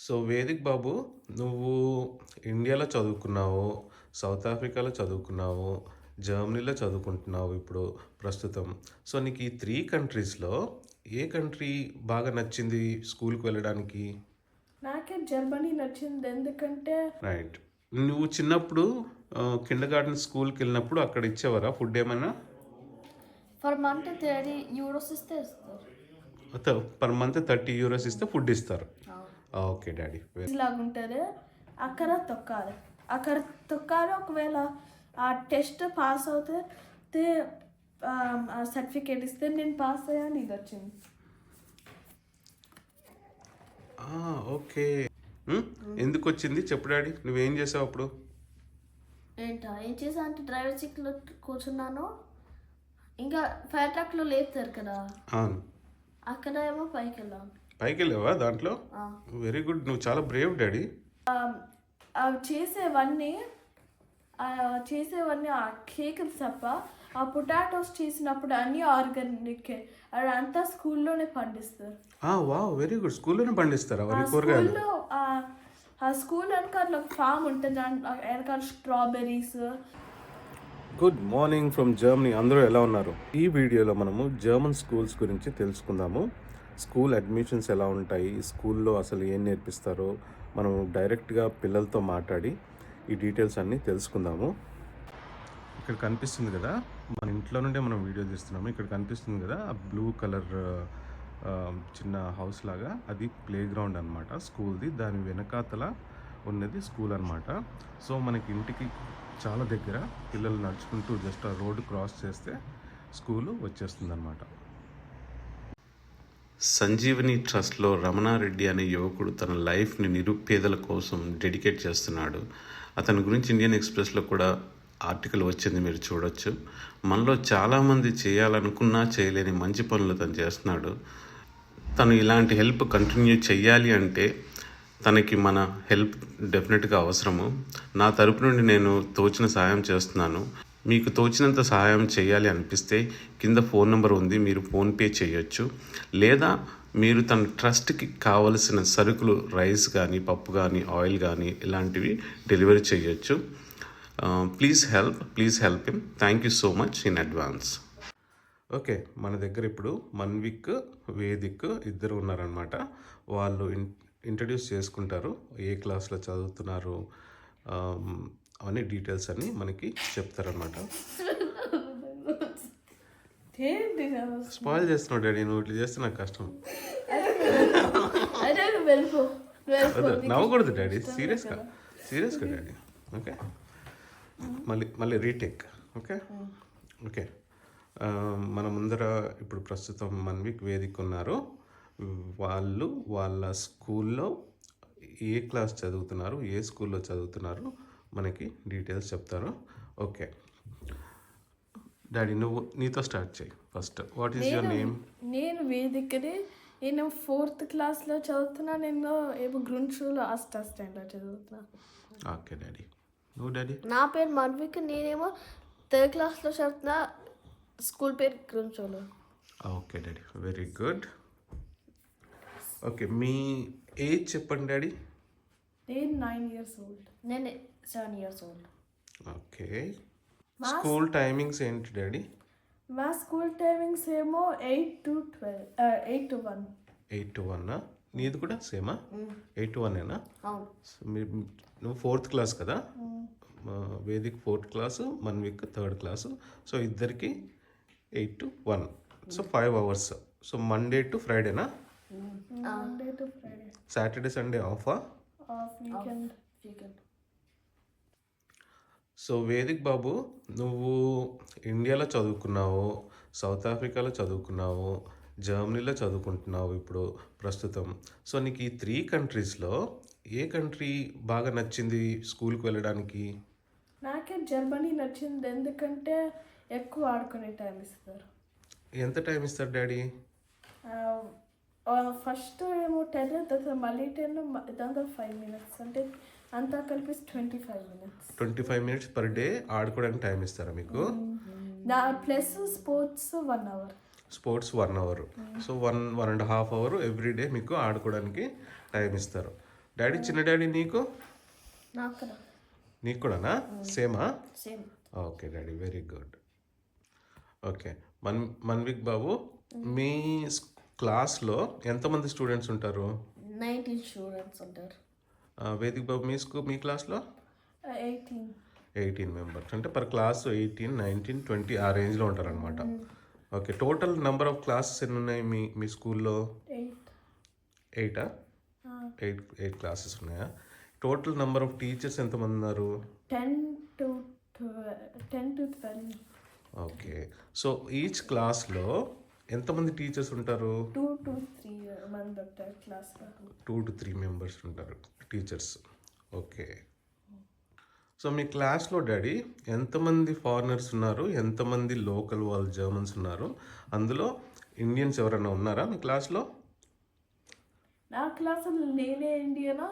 So Vedik బాబు, నువ్వు ఇండియాలో చదువుకున్నావు, సౌత్ ఆఫ్రికాలో చదువుకున్నావు, జర్మనీలో చదువుకుంటున్నావు ఇప్పుడు ప్రస్తుతం. సో నీకు ఈ 3 కంట్రీస్‌లో ఏ కంట్రీ బాగా నచ్చింది స్కూల్‌కి వెళ్ళడానికి? నాకే జర్మనీ నచ్చింది ఎందుకంటే రైట్. నువ్వు చిన్నప్పుడు కిండర్‌గార్టెన్ స్కూల్‌కెళ్ళినప్పుడు అక్కడ ఇచ్చేవారా ఫుడ్ ఏమైనా? ఫర్ మంత్ 30 యూరోస్ ఇస్తే ఇస్తారు. పర్ మంత్ €30 ఇస్తే ఫుడ్ ఇస్తారు. Okay daddy. లాగా ఉంటుంది. అక్కడ తొక్కాలి అక్కడ తొక్కాలి. ఒకవేళ ఆ టెస్ట్ పాస్ అవుతే సర్టిఫికేట్ ఇస్తే నేను పాస్ అయ్యాను, ఇది వచ్చింది. ఓకే. ఎందుకు వచ్చింది చెప్పు డాడీ, నువ్వేం చేసావు అప్పుడు? ఏం చేసా అంటే డ్రైవర్ సీట్లో కూర్చున్నాను. ఇంకా ఫైర్ ట్రక్లో లేపుతారు కదా, అవును. అక్కడ ఏమో పైకి వెళ్ళాను. పైకి వెళ్ళావా దాంట్లో? వెరీ గుడ్, నువ్వు చాలా బ్రేవ్ డాడీ. అవి చేసేవన్నీ ఆ కేక్ తప్ప, ఆ పొటాటోస్ చేసినప్పుడు అన్నీ ఆర్గానిక్, అదంతా స్కూల్లోనే పండిస్తారు. Wow, very good. స్కూల్లోనే పండిస్తారా ఆ వరి కూరగాయలు? స్కూల్లో ఆ స్కూల్ వెనకాల ఒక ఫామ్ ఉంటుంది, వెనకాల strawberries. Good morning from Germany. అందరూ ఎలా ఉన్నారు? ఈ వీడియోలో మనము జర్మన్ స్కూల్స్ గురించి తెలుసుకుందాము. స్కూల్ అడ్మిషన్స్ ఎలా ఉంటాయి, స్కూల్లో అసలు ఏం నేర్పిస్తారో మనము డైరెక్ట్గా పిల్లలతో మాట్లాడి ఈ డీటెయిల్స్ అన్నీ తెలుసుకుందాము. ఇక్కడ కనిపిస్తుంది కదా, మన ఇంట్లో నుండే మనం వీడియో తీస్తున్నాము. ఇక్కడ కనిపిస్తుంది కదా ఆ బ్లూ కలర్ చిన్న హౌస్ లాగా, అది ప్లే గ్రౌండ్ అనమాట స్కూల్ది. దాని వెనకాతల ఉన్నది స్కూల్ అనమాట. సో మనకి ఇంటికి చాలా దగ్గర, పిల్లలు నడుచుకుంటూ జస్ట్ ఆ రోడ్డు క్రాస్ చేస్తే స్కూలు వచ్చేస్తుంది అనమాట. సంజీవని ట్రస్ట్లో రమణారెడ్డి అనే యువకుడు తన లైఫ్ని నిరుపేదల కోసం డెడికేట్ చేస్తున్నాడు. అతని గురించి ఇండియన్ ఎక్స్ప్రెస్లో కూడా ఆర్టికల్ వచ్చింది, మీరు చూడొచ్చు. మనలో చాలామంది చేయాలనుకున్నా చేయలేని మంచి పనులు తను చేస్తున్నాడు. తను ఇలాంటి హెల్ప్ కంటిన్యూ చెయ్యాలి అంటే తనకి మన హెల్ప్ డెఫినెట్గా అవసరము. నా తరపు నుండి నేను తోచిన సహాయం చేస్తున్నాను. మీకు తోచినంత సహాయం చేయాలి అనిపిస్తే కింద ఫోన్ నెంబర్ ఉంది, మీరు ఫోన్పే చేయొచ్చు. లేదా మీరు తన ట్రస్ట్కి కావలసిన సరుకులు, రైస్ కానీ, పప్పు కానీ, ఆయిల్ కానీ ఇలాంటివి డెలివరీ చేయొచ్చు. Please help him. Thank you so much in advance. Okay, మన దగ్గర ఇప్పుడు మన్విక్, వేదిక్ ఇద్దరు ఉన్నారనమాట. వాళ్ళు ఇంట్రడ్యూస్ చేసుకుంటారు, ఏ క్లాస్లో చదువుతున్నారు అవన్నీ డీటెయిల్స్ అన్నీ మనకి చెప్తారనమాట. స్పాయిల్ చేస్తున్నావు డాడీ, నువ్వు ఇట్లా చేస్తే నాకు కష్టం. నవ్వకూడదు డాడీ, సీరియస్గా డాడీ. ఓకే, మళ్ళీ రీటేక్. ఓకే. మన ముందర ఇప్పుడు ప్రస్తుతం మన్విక్, వేదిక్ ఉన్నారు. వాళ్ళు వాళ్ళ స్కూల్లో ఏ క్లాస్ చదువుతున్నారు, ఏ స్కూల్లో చదువుతున్నారు మనకి డీటెయిల్స్ చెప్తారు. ఓకే డాడీ, నువ్వు నీతో స్టార్ట్ చేయి first. What is your name? నేను వేదికని. నేను 4th క్లాస్లో చదువుతున్నా. నేను ఏమో గ్రూన్షూలో స్టాండర్డ్ చదువుతున్నా. Okay daddy. నువ్వు డాడీ? నా పేరు మన్విక్, నేనేమో 3rd క్లాస్లో చదువుతున్నా. స్కూల్ పేరు గ్రూన్షూలో. Okay daddy, very good. Okay, మీ ఏజ్ చెప్పండి డాడీ. నేను 9 years old. నేను 7 years old. Okay. School timings ఏంటి డాడీ? మా స్కూల్ టైమింగ్స్ ఏమో 8 to 1. 8 to 1. నీది కూడా సేమా? 8 to 1 అవును. నువ్వు 4th క్లాస్ కదా, Vedik 4th class, Manvik 3rd class. So ఇద్దరికి 8 to 1. So 5 hours. So Monday to ఫ్రైడేనా? Monday to Friday. Saturday Sunday ఆఫా? వీకెండ్. సో వేదిక్ బాబు, నువ్వు ఇండియాలో చదువుకున్నావు, సౌత్ ఆఫ్రికాలో చదువుకున్నావు, జర్మనీలో చదువుకుంటున్నావు ఇప్పుడు ప్రస్తుతం. సో నీకు ఈ 3 కంట్రీస్లో ఏ కంట్రీ బాగా నచ్చింది స్కూల్కి వెళ్ళడానికి? నాకే జర్మనీ నచ్చింది ఎందుకంటే ఎక్కువ ఆడుకునే టైం ఇస్తారు. ఎంత టైం ఇస్తారు డాడీ? ఫస్ట్ ఏమో 10, తర్వాత మళ్ళీ 10, దాంతో 5 minutes, అంటే అంతా కలిపి 25 minutes. 25 minutes పర్ డే ఆడుకోవడానికి టైం ఇస్తారా మీకు? Plus sports 1 hour. Sports 1 hour. So 1.5 hour every day మీకు ఆడుకోవడానికి టైం ఇస్తారు. డాడీ చిన్న డాడీ నీకు నాకు నీకు కూడానా సేమా same okay daddy very good okay Manvik బాబు మీ క్లాస్లో ఎంతమంది స్టూడెంట్స్ ఉంటారు 19 స్టూడెంట్స్ ఉంటారు. వేదిక్ బాబు మీ క్లాస్లో 18 మెంబర్స్ అంటే పర్ క్లాస్ 18, 19, 20 ఆ రేంజ్లో ఉంటారనమాట. Okay total number of classes ఎన్ని ఉన్నాయి మీ స్కూల్లో 8 8 క్లాసెస్ ఉన్నాయా? టోటల్ నెంబర్ ఆఫ్ టీచర్స్ ఎంతమంది ఉన్నారు? 10 to 12. ఓకే సో ఈచ్ క్లాస్లో ఎంతమంది టీచర్స్ ఉంటారు? 2 to 3 మంది ఉంటారు క్లాస్లో. 2 to 3 మెంబర్స్ ఉంటారు టీచర్స్. ఓకే సో మీ క్లాస్లో డాడీ ఎంతమంది ఫారినర్స్ ఉన్నారు, ఎంతమంది లోకల్ వాళ్ళు జర్మన్స్ ఉన్నారు, అందులో ఇండియన్స్ ఎవరైనా ఉన్నారా మీ క్లాస్లో? నా క్లాసులో నేనే ఇండియనా,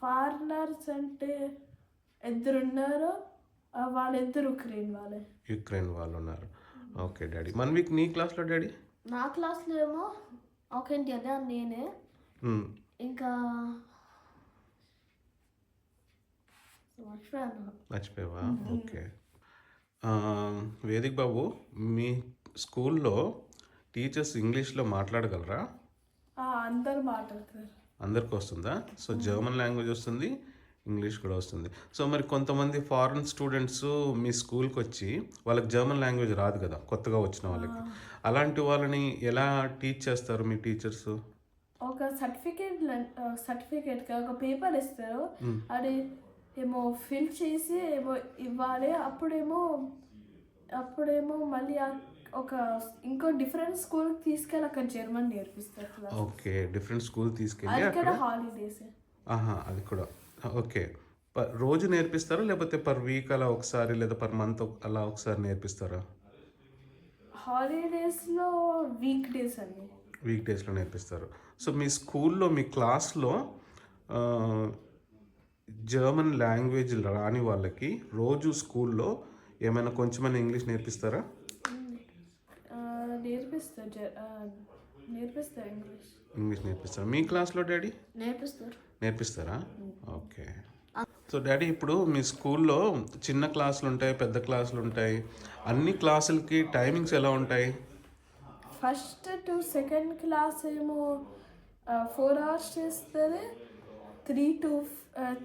ఫారినర్స్ అంటే 2 ఉన్నారు, వాళ్ళిద్దరు యుక్రెయిన్ వాళ్ళు ఉన్నారు. ఓకే డాడీ మన్విక్ నీ క్లాస్లో డాడీ? నా క్లాస్లో ఏమో ఒక ఇండియన్ నేనే, ఇంకా మర్చిపోయావా? ఓకే వేదిక్ బాబు మీ స్కూల్లో టీచర్స్ ఇంగ్లీష్లో మాట్లాడగలరా? అందరు మాట్లాడతారు. అందరికి వస్తుందా? సో జర్మన్ లాంగ్వేజ్ వస్తుంది, ఇంగ్లీష్ కూడా వస్తుంది. సో మరి కొంతమంది ఫారిన్ స్టూడెంట్స్ మీ స్కూల్కి వచ్చి వాళ్ళకి జర్మన్ లాంగ్వేజ్ రాదు కదా కొత్తగా వచ్చిన వాళ్ళకి, అలాంటి వాళ్ళని ఎలా టీచ్ చేస్తారు మీ టీచర్స్? ఒక సర్టిఫికేట్ ఒక పేపర్ ఇస్తారు, అది ఏమో ఫిల్ చేసి ఏమో ఇవ్వాలి. అప్పుడేమో మళ్ళీ ఒక ఇంకో డిఫరెంట్ స్కూల్కి తీసుకెళ్ళి అక్కడ జర్మన్ నేర్పిస్తారు. ఓకే డిఫరెంట్ స్కూల్ తీసుకెళ్ళి అక్కడ హాలిడేస్ అది కూడా ఓకే రోజు నేర్పిస్తారా లేకపోతే పర్ వీక్ అలా ఒకసారి లేదా పర్ మంత్ అలా ఒకసారి నేర్పిస్తారా? హాలిడేస్లో వీక్ డేస్లో నేర్పిస్తారు. సో మీ స్కూల్లో మీ క్లాస్లో జర్మన్ లాంగ్వేజ్ రాని వాళ్ళకి రోజు స్కూల్లో ఏమైనా కొంచెమైనా ఇంగ్లీష్ నేర్పిస్తారా? నేర్పిస్తారు ఇంగ్లీష్ నేర్పిస్తారా మీ క్లాస్లో డాడీ? నేర్పిస్తారా? ఓకే సో డాడీ ఇప్పుడు మీ స్కూల్లో చిన్న క్లాసులు ఉంటాయి, పెద్ద క్లాసులు ఉంటాయి, అన్ని క్లాసులకి టైమింగ్స్ ఎలా ఉంటాయి? ఫస్ట్ టు సెకండ్ క్లాస్ ఏమో 4 hours చేస్తారు, 3 to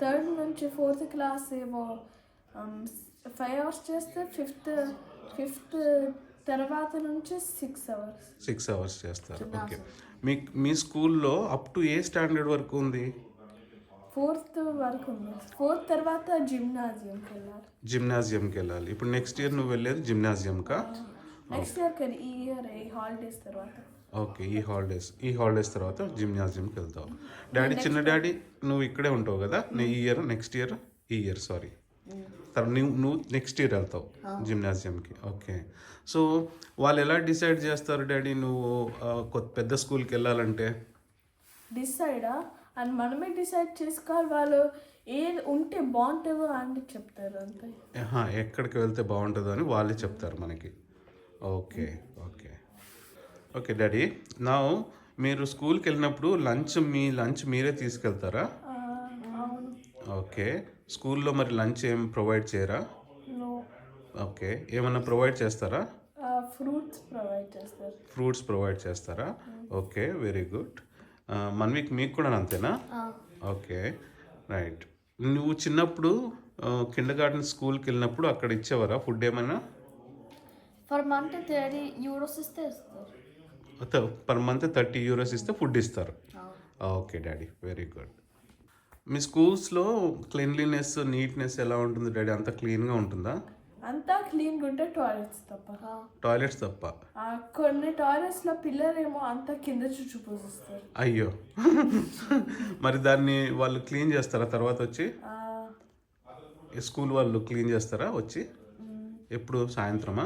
3rd నుంచి 4th క్లాస్ ఏమో 5 hours చేస్తారు, ఫిఫ్త్ తర్వాత నుంచి 6 hours చేస్తారు. ఓకే మీ స్కూల్లో అప్ టు ఏ స్టాండర్డ్ వరకు ఉంది? 4th వరకు ఉంది. 4th తర్వాత జిమ్నాజియంకి వెళ్ళాలి. ఇప్పుడు నెక్స్ట్ ఇయర్ నువ్వు వెళ్ళేది జిమ్నాజియంకా? నెక్స్ట్ ఇయర్ కానీ ఈ హాలిడేస్ తర్వాత. ఓకే ఈ హాలిడేస్ తర్వాత జిమ్నాజియంకి వెళ్తావు. డాడీ చిన్న డాడీ నువ్వు ఇక్కడే ఉంటావు కదా, నెక్స్ట్ ఇయర్ నువ్వు నెక్స్ట్ ఇయర్ వెళ్తావు జిమ్నాజియంకి. ఓకే సో వాళ్ళు ఎలా డిసైడ్ చేస్తారు డాడీ నువ్వు పెద్ద స్కూల్కి వెళ్ళాలంటే? డిసైడా అని మనమే డిసైడ్ చేసుకోవాలి. వాళ్ళు ఏది ఉంటే బాగుంటుందో అని చెప్తారు అంతే. ఎక్కడికి వెళ్తే బాగుంటుందో అని వాళ్ళే చెప్తారు మనకి. ఓకే డాడీ నా మీరు స్కూల్కి వెళ్ళినప్పుడు మీ లంచ్ మీరే తీసుకెళ్తారా? ఓకే స్కూల్లో మరి లంచ్ ఏం ప్రొవైడ్ చేయరా? ఓకే ఏమన్నా ప్రొవైడ్ చేస్తారా? ఫ్రూట్స్ ప్రొవైడ్ చేస్తారా? Okay very good. మన్విక్ మీకు కూడా అంతేనా? Okay right. నువ్వు చిన్నప్పుడు కిండర్గార్టెన్ స్కూల్కి వెళ్ళినప్పుడు అక్కడ ఇచ్చేవారా ఫుడ్ ఏమైనా? పర్ మంత్ 30 euros ఇస్తే పర్ మంత్ 30 euros ఇస్తే ఫుడ్ ఇస్తారు. Okay daddy very good. మీ స్కూల్స్లో క్లీన్లీనెస్ నీట్నెస్ ఎలా ఉంటుంది డాడీ? అంత క్లీన్గా ఉంటుందా? అంతా క్లీన్గా ఉంటే టాయిలెట్స్ తప్ప కొన్ని టాయిలెట్స్లో పిల్లలేమో అంతా కింద చూసిస్తారు. అయ్యో మరి దాన్ని వాళ్ళు క్లీన్ చేస్తారా తర్వాత వచ్చి? స్కూల్ వాళ్ళు క్లీన్ చేస్తారా వచ్చి? ఎప్పుడు సాయంత్రమా?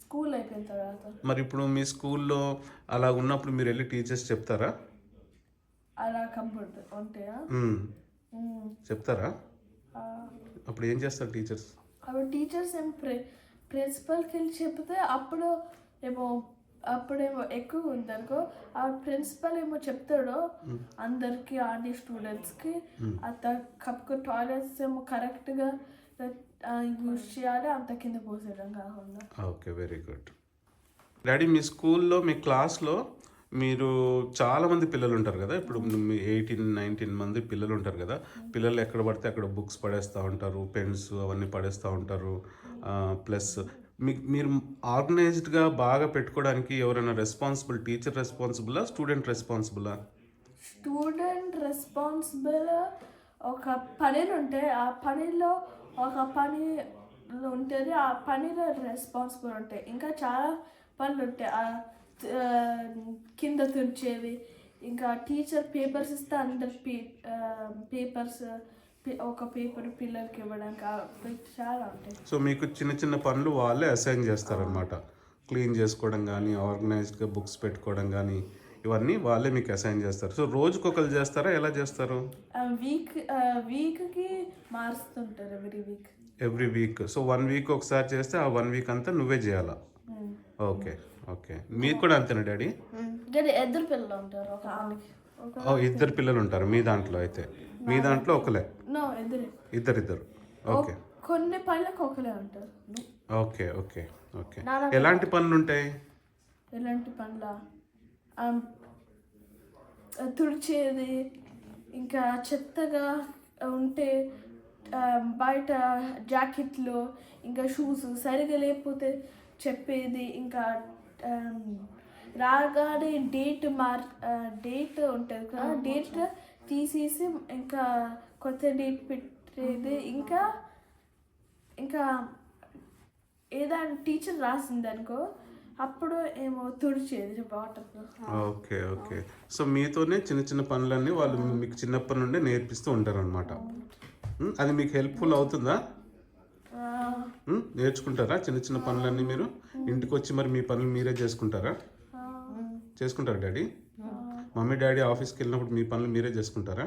స్కూల్ అయిపోయిన తర్వాత. మరి ఇప్పుడు మీ స్కూల్లో అలా ఉన్నప్పుడు మీరు వెళ్ళి టీచర్స్ చెప్తారా? అలా కంప్యూటర్ ఉంటాయా చెప్తారా? అప్పుడు ఏం చేస్తారు టీచర్స్? అప్పుడు టీచర్స్ ఏం ప్రిన్సిపల్కి వెళ్ళి చెప్తే అప్పుడు ఏమో అప్పుడేమో ఎక్కువ ఉందనుకో ఆ ప్రిన్సిపల్ ఏమో చెప్తాడో అందరికి ఆడి స్టూడెంట్స్కి అంత కప్పు టాయిలెట్స్ ఏమో కరెక్ట్గా యూజ్ చేయాలి, అంత కింద పోసేయడం కాకుండా. Okay, very good. డాడీ, మీ స్కూల్లో మీ క్లాస్లో మీరు చాలామంది పిల్లలు ఉంటారు కదా, ఇప్పుడు మీ 18-19 మంది పిల్లలు ఉంటారు కదా. పిల్లలు ఎక్కడ పడితే అక్కడ బుక్స్ పడేస్తూ ఉంటారు, పెన్స్ అవన్నీ పడేస్తూ ఉంటారు. ప్లస్ మీరు ఆర్గనైజ్డ్గా బాగా పెట్టుకోవడానికి ఎవరైనా రెస్పాన్సిబుల్, టీచర్ రెస్పాన్సిబులా, స్టూడెంట్ రెస్పాన్సిబులా? Student responsible. ఒక పనిలో ఉంటే ఆ పనిలో ఒక పని ఉంటుంది, ఆ పనిలో రెస్పాన్సిబుల్ ఉంటాయి. ఇంకా చాలా పనులు ఉంటాయి, కింద తుడిచేవి. ఇంకా టీచర్ పేపర్స్ ఇస్తే అందరు పేపర్స్ ఒక పేపర్ పిల్లలకి ఇవ్వడానికి చాలా ఉంటాయి. సో మీకు చిన్న చిన్న పనులు వాళ్ళే అసైన్ చేస్తారనమాట. క్లీన్ చేసుకోవడం కానీ, ఆర్గనైజ్డ్గా బుక్స్ పెట్టుకోవడం కానీ, ఇవన్నీ వాళ్ళే మీకు అసైన్ చేస్తారు. సో రోజుకొకరు చేస్తారా, ఎలా చేస్తారు? వీక్కి మారుస్తుంటారు, ఎవ్రీ వీక్. సో 1 వీక్ ఒకసారి చేస్తే ఆ 1 వీక్ అంతా నువ్వే చేయాలా? Okay okay. మీకు కూడా అంతేనా డాడీ? ఇద్దరు పిల్లలు ఉంటారు, ఇద్దరు పిల్లలు ఉంటారు మీ దాంట్లో. అయితే మీ దాంట్లో ఒకలే? ఇద్దరు. ఓకే. కొన్ని పనులకు ఒకలే ఉంటారు. Okay okay okay. ఎలాంటి పనులు ఉంటాయి? ఎలాంటి పనుల? తుడిచేది, ఇంకా చెత్తగా ఉంటే బయట జాకెట్లు ఇంకా షూస్ సరిగా లేకపోతే చెప్పేది. ఇంకా రాగానే డేట్ ఉంటుంది కదా, డేట్ తీసేసి ఇంకా కొత్త డేట్ పెట్టేది. ఇంకా ఏదైనా టీచర్ రాసింది అనుకో, అప్పుడు ఏమో తుడిచేది వాటర్తో. Okay okay. సో మీతోనే చిన్న చిన్న పనులన్నీ వాళ్ళు మీకు చిన్నప్పటి నుండే నేర్పిస్తూ ఉంటారు అనమాట. అది మీకు హెల్ప్ఫుల్ అవుతుందా? నేర్చుకుంటారా చిన్న చిన్న పనులన్నీ మీరు? ఇంటికి వచ్చి మరి మీ పనులు మీరే చేసుకుంటారా? చేసుకుంటారా డాడీ? మమ్మీ డాడీ ఆఫీస్కి వెళ్ళినప్పుడు మీ పనులు మీరే చేసుకుంటారా?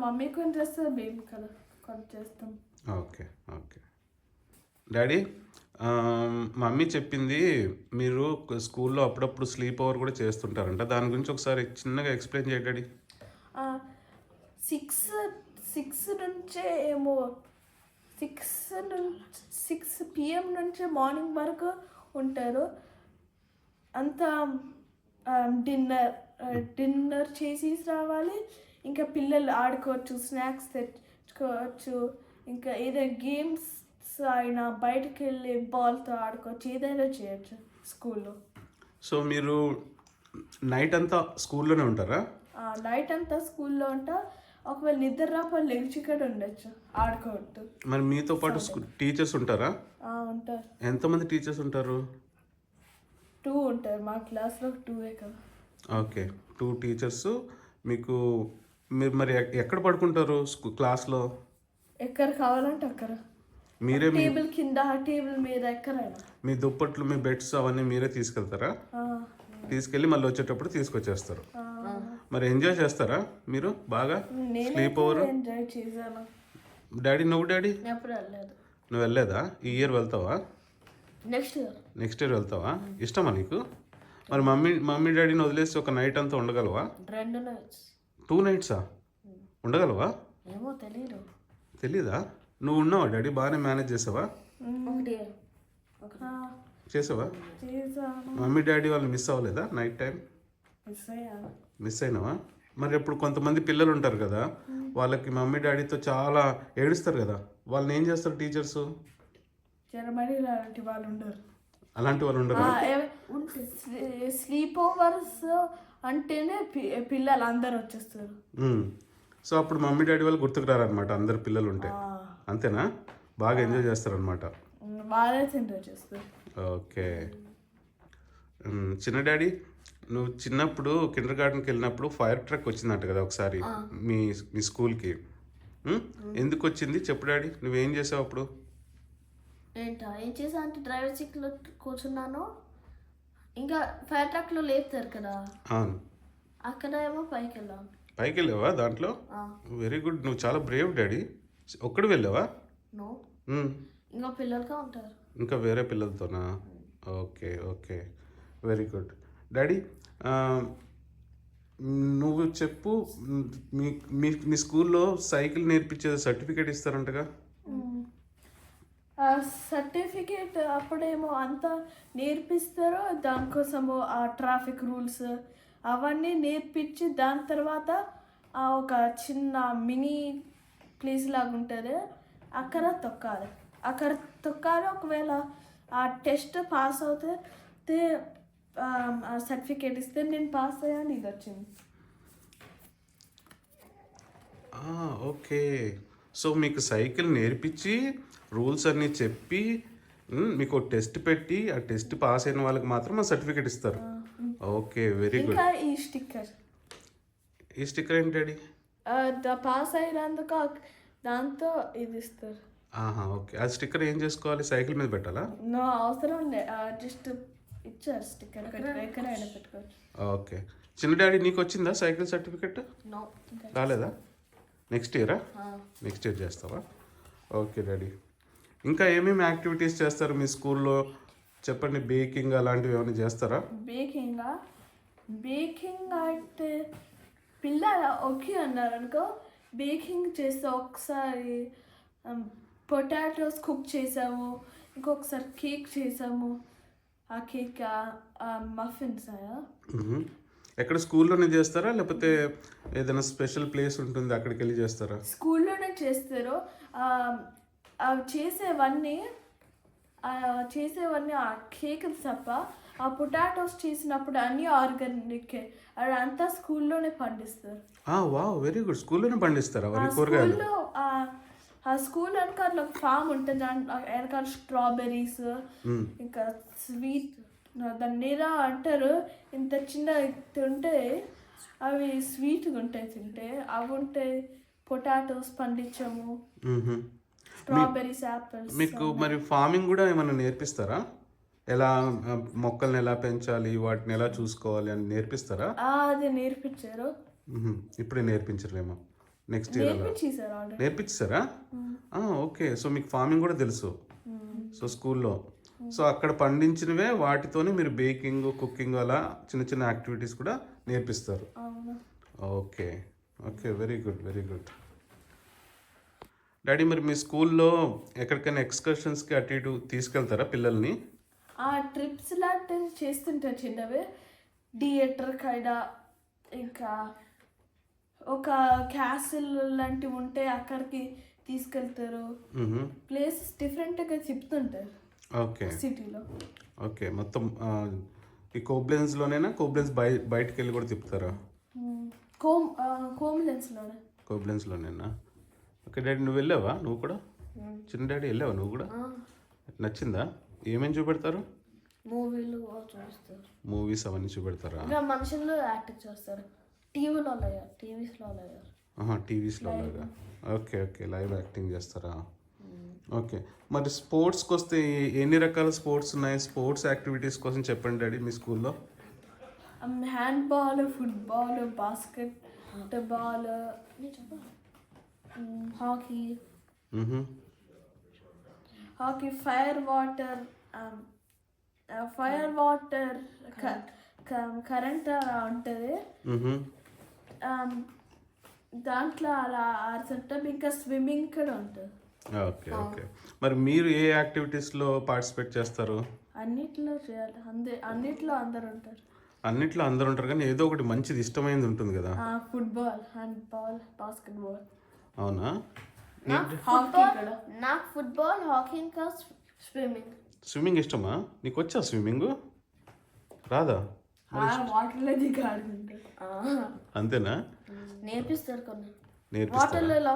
మమ్మీ కొంచెం చేస్తారు, బేబీ కదా కొంచెం చేస్తాం. Okay okay. డాడీ, మమ్మీ చెప్పింది మీరు స్కూల్లో అప్పుడప్పుడు స్లీప్ ఓవర్ కూడా చేస్తుంటారంట. దాని గురించి ఒకసారి చిన్నగా ఎక్స్ప్లెయిన్ చేయండి డాడీ. 6 నుంచే ఏమో 6 PM నుంచి మార్నింగ్ వరకు ఉంటారు. అంతా డిన్నర్ చేసి రావాలి. ఇంకా పిల్లలు ఆడుకోవచ్చు, స్నాక్స్ తెచ్చుకోవచ్చు, ఇంకా ఏదైనా గేమ్స్ అయినా బయటకు వెళ్ళి బాల్తో ఆడుకోవచ్చు, ఏదైనా చేయొచ్చు స్కూల్లో. సో మీరు నైట్ అంతా స్కూల్లోనే ఉంటారా? నైట్ అంతా స్కూల్లో ఉంటా. ఒకవేళ నిద్ర రాకపోతే లెగ్చి కూడా ఉండొచ్చు, ఆడుకోవద్దు. మరి మీతో పాటు టీచర్స్ ఉంటారా? ఉంటారు. ఎంతమంది టీచర్స్ ఉంటారు? 2 ఉంటారు, మా క్లాస్లో 2 కదా. Okay, 2 teachers. మీకు మీరు మరి ఎక్కడ పడుకుంటారు క్లాస్లో? ఎక్కడ కావాలంటే అక్కడ, మీరే టేబుల్ కింద, టేబుల్ మీద, ఎక్కడైనా. మీ దుప్పట్లు, మీ బెడ్స్ అవన్నీ మీరే తీసుకెళ్తారా? తీసుకెళ్ళి మళ్ళీ వచ్చేటప్పుడు తీసుకొచ్చేస్తారు. మరి ఎంజాయ్ చేస్తారా మీరు బాగా స్లీప్ ఓవర్? ఎంజాయ్ చేశాను డాడీ. నువ్వు డాడీ? ఎప్పుడు వెళ్ళలేదు. నువ్వు వెళ్ళలేదా? ఈ ఇయర్ వెళ్తావా? నెక్స్ట్ ఇయర్ వెళ్తావా? ఇష్టమా నీకు? మరి మమ్మీ డాడీని వదిలేసి ఒక నైట్ అంతా ఉండగలవా? 2 nights. 2 nights ఉండగలవా? ఏమో తెలీదా? నువ్వు ఉన్నావా డాడీ? బాగానే మేనేజ్ చేసావా? చేసావా? మమ్మీ డాడీ వాళ్ళు మిస్ అవ్వలేదా నైట్ టైం? మిస్ అయినావా? మరి ఇప్పుడు కొంతమంది పిల్లలు ఉంటారు కదా, వాళ్ళకి మమ్మీ డాడీతో చాలా ఏడుస్తారు కదా, వాళ్ళని ఏం చేస్తారు టీచర్స్? అలాంటి వాళ్ళు ఉండరు. స్లీప్ ఓవర్స్ అంటేనే పిల్లలు అందరు వచ్చేస్తారు. సో అప్పుడు మమ్మీ డాడీ వాళ్ళు గుర్తుకు రారనమాట, అందరు పిల్లలు ఉంటే. అంతేనా? బాగా ఎంజాయ్ చేస్తారనమాట. ఓకే. చిన్న డాడీ, నువ్వు చిన్నప్పుడు కిండర్ గార్డెన్కి వెళ్ళినప్పుడు ఫైర్ ట్రక్ వచ్చిందంట కదా ఒకసారి మీ స్కూల్కి. ఎందుకు వచ్చింది చెప్పు డాడీ. నువ్వేం చేసావు అప్పుడు? ఏం చేసా అంటే డ్రైవర్ సీట్లో కూర్చున్నాను. ఇంకా ఫైర్ ట్రక్లో లేపుతారు కదా, అక్కడ ఏమో పైకి వెళ్ళావా దాంట్లో? Very good. నువ్వు చాలా బ్రేవ్ డాడీ. ఒక్కడు వెళ్ళావా? ఇంకా పిల్లలుగా ఉంటారు. ఇంకా వేరే పిల్లలతోనా? Okay okay very good daddy. నువ్వు చెప్పు. మీ మీ మీ స్కూల్లో సైకిల్ నేర్పించే సర్టిఫికేట్ ఇస్తారంటగా. ఆ సర్టిఫికేట్ అప్పుడేమో అంతా నేర్పిస్తారో దానికోసము ఆ ట్రాఫిక్ రూల్స్ అవన్నీ నేర్పించి దాని తర్వాత ఒక చిన్న మినీ ప్లేస్ లాగా ఉంటుంది, అక్కడ తొక్కాలి. ఒకవేళ ఆ టెస్ట్ పాస్ అవుతే ఆ సర్టిఫికేట్ ఇస్తే నేను పాస్ అయ్యాను, ఇది వచ్చింది. ఓకే. సో మీకు సైకిల్ నేర్పించి రూల్స్ అన్నీ చెప్పి మీకు టెస్ట్ పెట్టి ఆ టెస్ట్ పాస్ అయిన వాళ్ళకి మాత్రం ఆ సర్టిఫికేట్ ఇస్తారు. Okay very good. ఇంకా ఈ స్టిక్కర్ ఏంటి డాడీ? పాస్ అయినందుకు దాంతో ఇది ఇస్తారు. ఓకే. ఆ స్టిక్కర్ ఏం చేసుకోవాలి? సైకిల్ మీద పెట్టాలా? నో అవసరం లే, జస్ట్ ఇచ్చారు స్టిక్కర్, ఎక్కడైనా పెట్టుకోవచ్చు. ఓకే. చిన్న డాడీ నీకు వచ్చిందా సైకిల్ సర్టిఫికెట్? నో రాలేదా? నెక్స్ట్ ఇయరా? నెక్స్ట్ ఇయర్ చేస్తావా? Okay daddy. ఇంకా ఏమేమి యాక్టివిటీస్ చేస్తారు మీ స్కూల్లో చెప్పండి. బేకింగ్ అలాంటివి ఏమైనా చేస్తారా? బేకింగ్ అంటే పిల్లలు ఓకే అన్నారు అనుకో, బేకింగ్ చేస్తే ఒకసారి పొటాటోస్ కుక్ చేసాము, ఇంకొకసారి కేక్ చేసాము. ఆ కేక్ మఫిన్స్ ఎక్కడ స్కూల్లోనే చేస్తారా లేకపోతే ఏదైనా స్పెషల్ ప్లేస్ ఉంటుంది అక్కడికి వెళ్ళి చేస్తారా? స్కూల్లోనే చేస్తారు. అవి చేసేవన్నీ ఆ కేక్ తప్ప ఆ పొటాటోస్ చేసినప్పుడు అన్నీ ఆర్గానిక్, అదంతా స్కూల్లోనే పండిస్తారు. Wow very good. స్కూల్లోనే పండిస్తారా వరి కూరగాయలు? స్కూల్లో ఆ స్కూల్ వెనకాల ఒక ఫామ్ ఉంటుంది, వెనకాల స్ట్రాబెర్రీస్ ఇంకా స్వీట్, దాన్ని నేరా అంటారు, ఇంత చిన్న ఉంటే అవి స్వీట్గా ఉంటాయి తింటే, అవి ఉంటాయి. పొటాటోస్ పండించాము, స్ట్రాబెర్రీస్, యాపిల్స్. మీకు మరి ఫార్మింగ్ కూడా ఏమైనా నేర్పిస్తారా? ఎలా మొక్కల్ని ఎలా పెంచాలి, వాటిని ఎలా చూసుకోవాలి అని నేర్పిస్తారా? అది నేర్పించారు. ఇప్పుడే నేర్పించరేమో, నెక్స్ట్ ఇయర్ నేర్పించారా? ఓకే. సో మీకు ఫార్మింగ్ కూడా తెలుసు. సో స్కూల్లో సో అక్కడ పండించినవే వాటితోనే మీరు బేకింగ్, కుకింగ్ అలా చిన్న చిన్న యాక్టివిటీస్ కూడా నేర్పిస్తారు. Okay okay very good very good daddy. మరి మీ స్కూల్లో ఎక్కడికైనా ఎక్స్కర్షన్స్కి అటు ఇటు తీసుకెళ్తారా పిల్లల్ని? ట్రిప్స్ లాంటివి చేస్తుంటారు చిన్నవి, థియేటర్ కైడ, ఇంకా ఒక క్యాసిల్ లాంటివి ఉంటే అక్కడికి తీసుకెళ్తారు. ప్లేసెస్ డిఫరెంట్గా చెప్తుంటారు. ఓకే సిటీలో. ఓకే. మొత్తం ఈ కోబ్లెన్స్లోనేనా? బయటికి వెళ్ళి కూడా తిప్పుతారా? కోబ్లెన్స్లోనేనా? Okay daddy. నువ్వు వెళ్ళావా? నువ్వు కూడా చిన్న డాడీ వెళ్ళావా నువ్వు కూడా? నచ్చిందా? ఏమేమి చూపెడతారు? మూవీలు చూస్తారు, మూవీస్ అవన్నీ చూపెడతారా? ఇంకా మనుషులు యాక్టింగ్ చేస్తారు. టీవీస్లో లాగా. ఓకే ఓకే లైవ్ యాక్టింగ్ చేస్తారా? ఓకే. మరి స్పోర్ట్స్కి వస్తే ఎన్ని రకాల స్పోర్ట్స్ ఉన్నాయి? స్పోర్ట్స్ యాక్టివిటీస్ కోసం చెప్పండి డాడీ మీ స్కూల్లో. Handball, football, basket ball, hockey, fire water current అలా ఉంటుంది, దాంట్లో అలా ఆడుతుంటాం. ఇంకా స్విమ్మింగ్ కూడా ఉంటుంది. Okay okay. మరి మీరు ఏ యాక్టివిటీస్లో పార్టిసిపేట్ చేస్తారు? అన్నిట్లో చేయాలి, అన్నిట్లో అందరు ఉంటారు. అన్నిట్లో అందరు ఉంటారు కానీ ఏదో ఒకటి మంచిది ఇష్టమైనది ఉంటుంది కదా? Football, handball, basketball. అవునా? నాకు ఫుట్బాల్, హాకీ, ఇంకా స్విమ్మింగ్ ఇష్టమా? నీకు వచ్చా స్విమ్మింగ్? రాదా? వాటర్లో దిగాడు అంతేనా? నేర్పిస్తారు కొన్ని. నేర్పిస్తారా?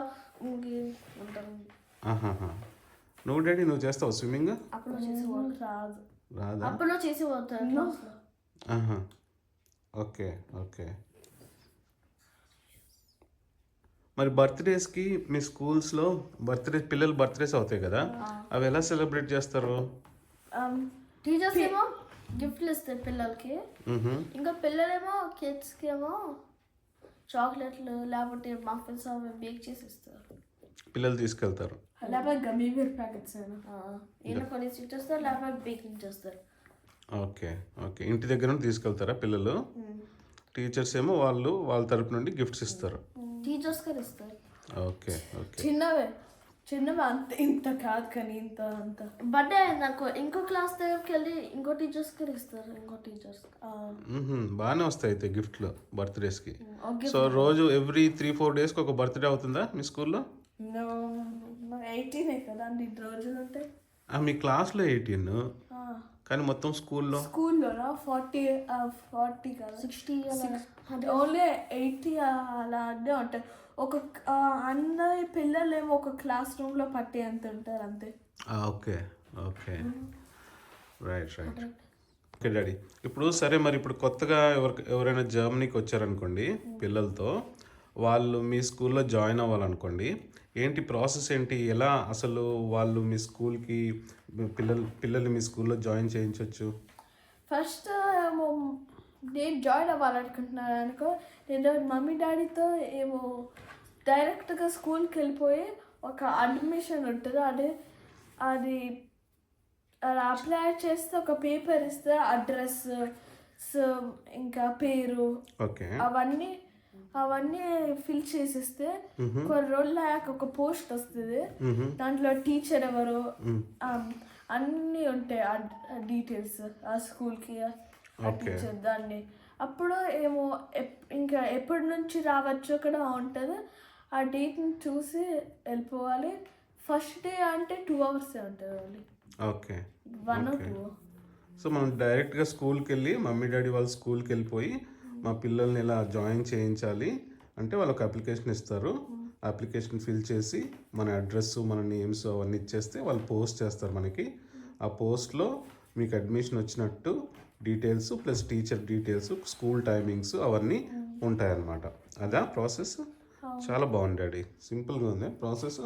నువ్వు డాడీ నువ్వు చేస్తావు స్విమ్మింగ్? రాదా? Okay okay. మరి బర్త్డేస్కి మీ స్కూల్స్లో పిల్లలు బర్త్డేస్ అవుతాయి కదా, అవి ఎలా సెలబ్రేట్ చేస్తారు? టీచర్స్ ఏమో గిఫ్ట్లు ఇస్తారు పిల్లలకి, ఇంకా పిల్లలేమో కిడ్స్కి ఏమో చాక్లెట్లు లేకపోతే మఫిన్స్ అవి బేక్ చేసి ఇస్తారు. పిల్లలు తీసుకెళ్తారు. లేకపోతే గమ్మీ బేర్ ప్యాకెట్స్ అయినా కొన్ని స్వీట్ చేస్తారు, లేకపోతే బేకింగ్ చేస్తారు. ఓకే ఓకే ఇంటి దగ్గర నుండి తీసుకెళ్తారా పిల్లలు? టీచర్స్ ఏమో వాళ్ళ తరపు నుండి గిఫ్ట్స్ ఇస్తారు. టీచర్స్ గారు ఇస్తారు. ఓకే ఓకే చిన్నవి అంత ఇంత కాదు కానీ ఇంత అంత బర్త్డే నాకు ఇంకో క్లాస్ దగ్గరికి వెళ్ళి ఇంకో టీచర్స్ గారు ఇస్తారు. ఇంకో టీచర్స్ బాగానే వస్తాయి అయితే గిఫ్ట్లు బర్త్డేస్కి. సో రోజు ఎవ్రీ 3-4 డేస్కి ఒక బర్త్డే అవుతుందా మీ స్కూల్లో? 18 కదా అన్ని రోజులు ఉంటాయి. మీ క్లాస్లో 18 కానీ మొత్తం స్కూల్లో 40 కదా 60 ఓన్లీ 80 అలా అన్నీ ఉంటాయి. అందరి పిల్లలు ఏమో ఒక క్లాస్ రూమ్లో పట్టి అంత ఉంటారు అంతే. Okay okay right okay daddy. ఇప్పుడు సరే మరి ఇప్పుడు కొత్తగా ఎవరైనా జర్మనీకి వచ్చారనుకోండి పిల్లలతో, వాళ్ళు మీ స్కూల్లో జాయిన్ అవ్వాలనుకోండి, ఏంటి ప్రాసెస్ ఏంటి? ఎలా అసలు వాళ్ళు మీ స్కూల్కి పిల్లలు మీ స్కూల్లో జాయిన్ చేయించవచ్చు? ఫస్ట్ నేను జాయిన్ అవ్వాలనుకుంటున్నాను అనుకో, నేను మమ్మీ డాడీతో ఏమో డైరెక్ట్గా స్కూల్కి వెళ్ళిపోయి ఒక అడ్మిషన్ ఉంటుంది. అది అప్లై చేస్తే ఒక పేపర్ ఇస్తే అడ్రస్ ఇంకా పేరు అవన్నీ ఫిల్ చేసిస్తే కొన్ని రోజులు అయ్యాక ఒక పోస్ట్ వస్తుంది. దాంట్లో టీచర్ ఎవరు అన్నీ ఉంటాయి డీటెయిల్స్ ఆ స్కూల్కి ఆ టీచర్ దాన్ని. అప్పుడు ఏమో ఇంకా ఎప్పటి నుంచి రావచ్చు కూడా ఉంటుంది. ఆ డేట్ని చూసి వెళ్ళిపోవాలి. ఫస్ట్ డే అంటే 2 hours ఉంటుంది ఓన్లీ. Okay 1 or 2. సో మనం డైరెక్ట్గా స్కూల్కి వెళ్ళి మమ్మీ డాడీ వాళ్ళ స్కూల్కి వెళ్ళిపోయి మా పిల్లల్ని ఇలా జాయిన్ చేయించాలి అంటే వాళ్ళకి అప్లికేషన్ ఇస్తారు. అప్లికేషన్ ఫిల్ చేసి మన అడ్రస్ మన నేమ్స్ అవన్నీ ఇచ్చేస్తే వాళ్ళు పోస్ట్ చేస్తారు మనకి. ఆ పోస్ట్లో మీకు అడ్మిషన్ వచ్చినట్టు details plus teacher details, school timings అవన్నీ ఉంటాయన్నమాట. అదా ప్రాసెస్? చాలా బాగుంది డాడీ, సింపుల్గా ఉంది ప్రాసెస్.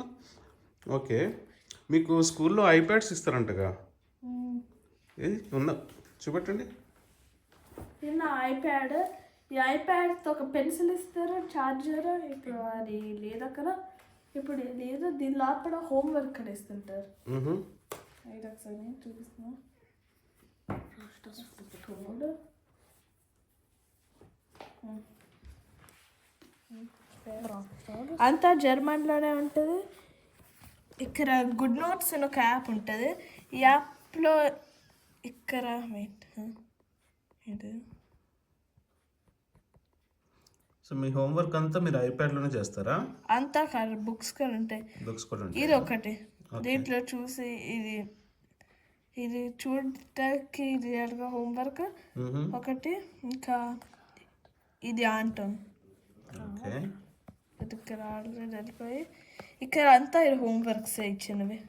ఓకే, మీకు స్కూల్లో ఐప్యాడ్స్ ఇస్తారంటగా, ఏది ఉందా చూపెట్టండి. ఈ ఐప్యాడ్తో ఒక పెన్సిల్ ఇస్తారు, చార్జర్. ఇప్పుడు అది లేదు అక్కడ, ఇప్పుడు లేదు. దీని లోపల హోంవర్క్ అని ఇస్తుంటారు. అయితే ఒకసారి చూపిస్తున్నా. అంతా జర్మన్లోనే ఉంటుంది. ఇక్కడ గుడ్ నోట్స్ అని ఒక యాప్ ఉంటుంది. ఈ యాప్లో ఇక్కడ సో మీ హోంవర్క్ అంతా మీరు ఐప్యాడ్లోనే చేస్తారా? అంతా కాదు, బుక్స్ కూడా ఉంటాయి. బుక్స్ కూడా ఉంటాయి. ఇది ఒకటి దీంట్లో చూసి ఇది చూడటానికి రియల్గా హోంవర్క్ ఒకటి. ఇంకా ఇది ఆంటోన్. ఇక్కడ ఆల్రెడీ వెళ్ళిపోయి ఇక్కడ అంతా ఇది హోంవర్క్స్ ఇచ్చినవి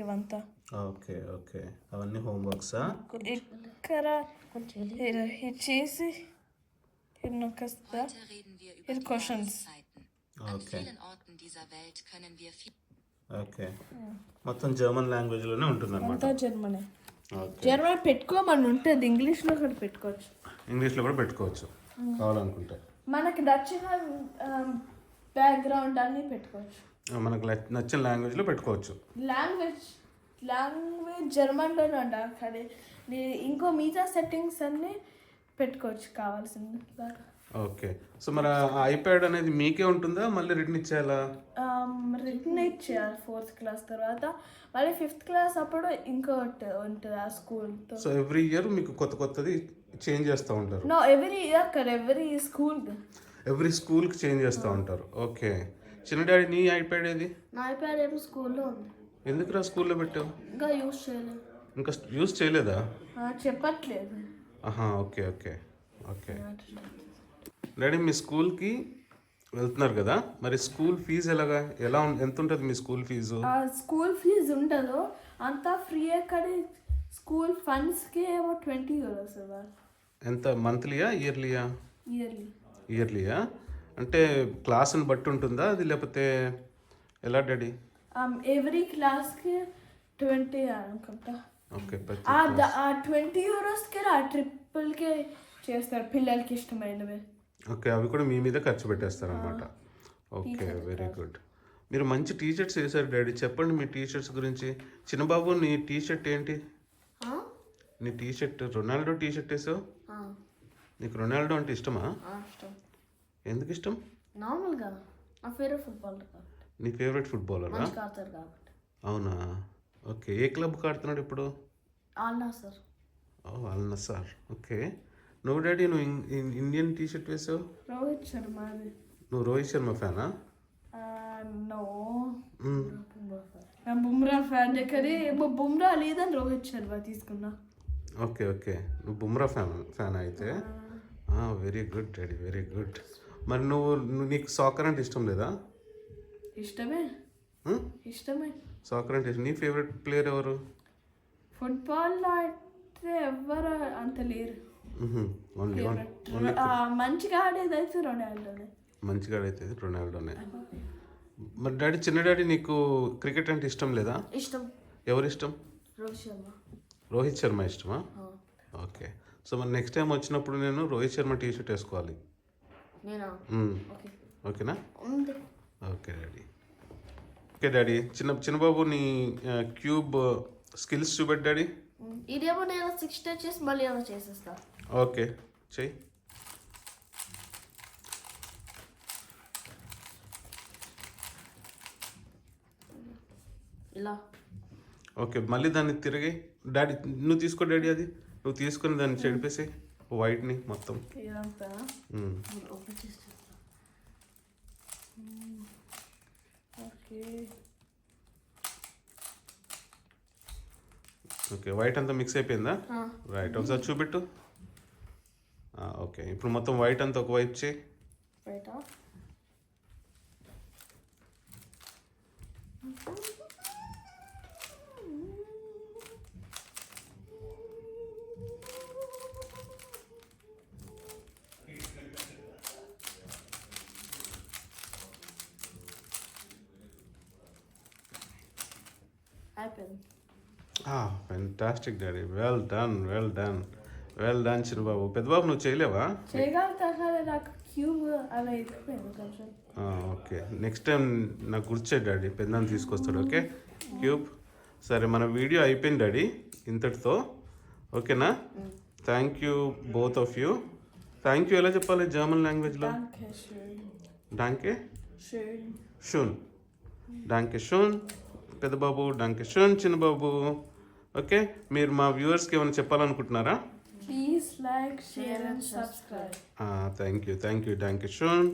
ఇవంతా. ఓకే ఓకే అవన్నీ హోంవర్క్సా? ఇక్కడ ఇది చేసి ఇది నొక్కేస్తా, ఇది క్వశ్చన్స్. ఓకే ఓకే మొత్తం జర్మన్ లాంగ్వేజ్లోనే ఉంటుంది అంతా అనమాట. జర్మనే. జర్మన్ పెట్టుకోమని ఉంటుంది, ఇంగ్లీష్లో కూడా పెట్టుకోవచ్చు. ఇంగ్లీష్లో కూడా పెట్టుకోవచ్చు కావాలనుకుంటే. మనకి నచ్చిన బ్యాక్గ్రౌండ్ అన్నీ పెట్టుకోవచ్చు. మనకు నచ్చిన లాంగ్వేజ్లో పెట్టుకోవచ్చు. లాంగ్వేజ్ జర్మన్లోనే ఉండాలి కానీ ఇంకో మిగతా సెట్టింగ్స్ అన్నీ పెట్టుకోవచ్చు కావాల్సింది. ఓకే, సో మరి ఆ ఐప్యాడ్ అనేది మీకే ఉంటుందా, మళ్ళీ రిటర్న్ ఇచ్చేయాలా? రిటర్న్ ఇచ్చేయాలి 4th క్లాస్ తర్వాత. మళ్ళీ 5th క్లాస్ అప్పుడు ఇంకోటి ఉంటుంది ఆ స్కూల్తో. సో ఎవ్రీ ఇయర్ మీకు కొత్తది చేంజ్ చేస్తూ ఉంటారు? నో, ఎవ్రీ ఇయర్ కదా, ఎవ్రీ స్కూల్కి చేంజ్ చేస్తూ ఉంటారు. ఓకే, చిన్న డాడీ నీ ఐప్యాడ్ ఏది? నా ఐప్యాడ్ ఏమో స్కూల్లో ఉంది. ఎందుకురా స్కూల్లో పెట్టావు? ఇంకా యూజ్ చేయలేదు. ఇంకా యూజ్ చేయలేదా? చెప్పట్లేదు. ఓకే ఓకే ఓకే డాడీ మీ స్కూల్కి వెళ్తున్నారు కదా, మరి స్కూల్ ఫీజు ఎంత ఉంటుంది మీ స్కూల్ ఫీజు? స్కూల్ ఫీజు ఉండదు, అంతా ఫ్రీయే కానీ స్కూల్ ఫండ్స్కి ఏమో 20 euros ఇవ్వాలి. ఎంత, మంత్లీయా ఇయర్లీయా? ఇయర్లీయా. అంటే క్లాస్ని బట్టి ఉంటుందా అది, లేకపోతే ఎలా డాడీ? ఎవ్రీ క్లాస్కి 20 అనుకుంటా. ఓకే, ఆ 20 euros ఆ ట్రిప్పుల్కి చేస్తారు పిల్లలకి ఇష్టమైనవి. ఓకే, అవి కూడా మీ మీద ఖర్చు పెట్టేస్తారు అనమాట. Okay, very good. మీరు మంచి టీషర్ట్స్ వేసారు డాడీ, చెప్పండి మీ టీషర్ట్స్ గురించి. చిన్నబాబు నీ టీషర్ట్ ఏంటి? నీ T shirt Ronaldo T shirt వేసావు. నీకు రొనాల్డో అంటే ఇష్టమా? ఇష్టం. ఎందుకు ఇష్టం? నార్మల్గా నా ఫేవరెట్ ఫుట్బాలర్ కాబట్టి. నీ ఫేవరెట్ ఫుట్బాలరా? మంచిగా ఆడతారు కాబట్టి. అవునా, ఓకే. ఏ క్లబ్కి ఆడుతున్నాడు ఇప్పుడు? ఆల్ నాసర్. ఓ, అల్ నస్సార్. ఓకే. నువ్వు డాడీ నువ్వు ఇండియన్ టీ షర్ట్ వేసావు. రోహిత్ శర్మ అది. నువ్వు రోహిత్ శర్మ ఫ్యానా? నో, నా బుమ్రా ఫ్యాన్ కానీ బుమ్రా లేదని రోహిత్ శర్మ తీసుకున్నా. ఓకే ఓకే, నువ్వు బుమ్రా ఫ్యాన్ అయితే. Very good daddy, very good. మరి నీకు సాకర్ అంటే ఇష్టం లేదా? ఇష్టమే. ఇష్టమే. సాకర్ అంటే నీ ఫేవరెట్ ప్లేయర్ ఎవరు? ఫుట్బాల్లో అయితే ఎవ్వరు అంత లేరు. ఓన్లీ మంచిగా ఆడేది అయితే రొనాల్డోనే. మంచిగా ఆడైతే రొనాల్డోనే. మరి డాడీ, చిన్న డాడీ, నీకు క్రికెట్ అంటే ఇష్టం లేదా? ఇష్టం. ఎవరు ఇష్టం? రోహిత్ శర్మ. రోహిత్ శర్మ ఇష్టమా? ఓకే. సో మరి నెక్స్ట్ టైం వచ్చినప్పుడు నేను రోహిత్ శర్మ టీ షర్ట్ వేసుకోవాలి. ఓకేనా? Okay daddy. Okay daddy. చిన్నబాబు నీ క్యూబ్ స్కిల్స్ చూపెట్టు డాడీ. ఇదేమో నేను 6 టచెస్ మళ్ళీ ఏమో చేసేస్తా. ఓకే, చెయ్యి. ఇలా. ఓకే, మళ్ళీ దాన్ని తిరిగి డాడీ నువ్వు తీసుకో డాడీ, అది నువ్వు తీసుకొని దాన్ని చెడిపేసి వైట్ని మొత్తం. ఇదంతా ఓకే. ఓకే, వైట్ అంతా మిక్స్ అయిపోయిందా? రైట్, ఒకసారి చూపెట్టు. ఓకే, ఇప్పుడు మొత్తం వైట్ అంతా ఒక వైపు చేయి. రైటా? Fantastic daddy, well done, well done, well done చిన్నబాబు. పెద్దబాబు నువ్వు చేయలేవా? నాకు క్యూబ్ అలా అయిపోయింది కొంచెం. ఓకే, నెక్స్ట్ టైం నాకు గుర్తుచేయి డాడీ, పెద్దనాన్న తీసుకొస్తాడు. Okay, cube. సరే, మన వీడియో అయిపోయింది డాడీ ఇంతటితో. ఓకేనా? Thank you both of you. Thank you ఎలా చెప్పాలి జర్మన్ లాంగ్వేజ్లో? డాంకే షూన్. డాంకే షూన్ పెద్దబాబు, డాంకే షూన్ చిన్నబాబు. ఓకే, మీరు మా వ్యూవర్స్కి ఏమైనా చెప్పాలనుకుంటున్నారా? Please like, share and subscribe. Thank you, డాంకే షూన్.